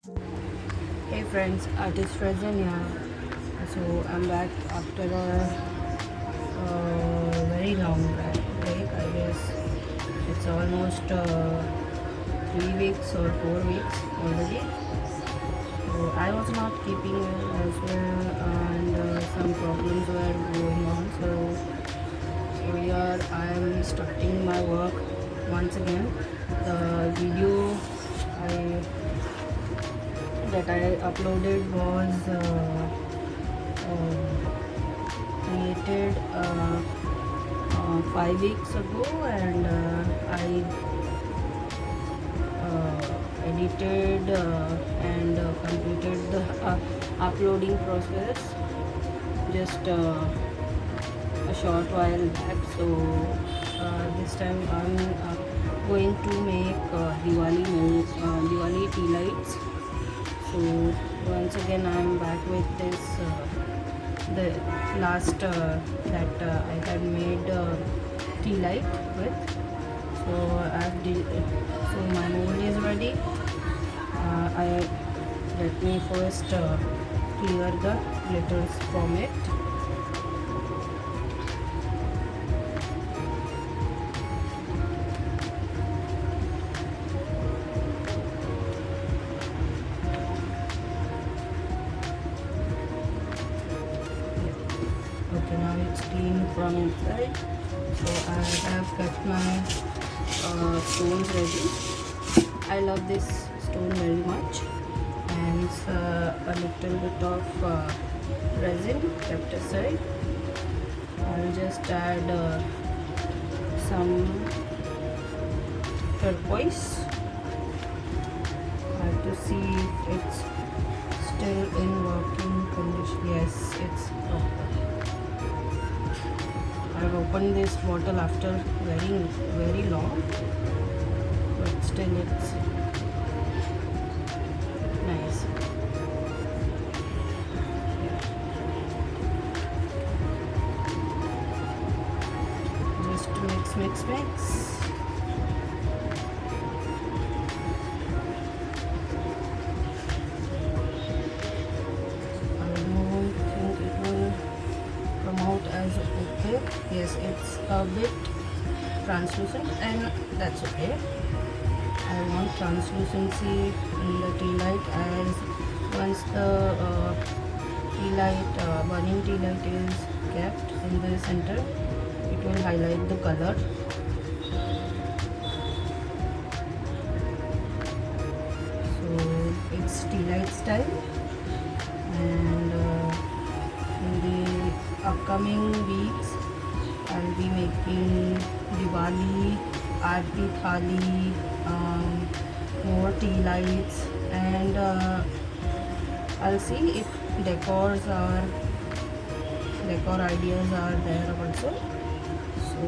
Hey friends, artist Resin here. So I'm back after a very long break. I guess it's almost 3 weeks or 4 weeks already. So I was not keeping well as well, and some problems were going on. So here I am starting my work once again. The video I that I uploaded was created 5 weeks ago, and I edited and completed the uploading process just a short while back. So this time I'm going to make Diwali tea lights. So once again I'm back with this the last that I had made tea light with. So so my mold is ready. I Let me first clear the glitters from it. Okay, now it's clean from inside. So I have cut my stones ready. I love this stone very much, and a little bit of resin kept aside. I'll just add some turquoise. I have to see if it's still in working condition. Yes, it's proper. I've opened this bottle after very long, but still it's nice. Just mix. I don't think it will come out as okay. Yes, it's a bit translucent, and that's okay. I want translucency in the tea light, as once the burning tea light is kept in the center, it will highlight the color. So it's tea light style, and in the upcoming weeks I'll be making Diwali, Aarti Thali, more tea lights, and I'll see if decor ideas are there also. So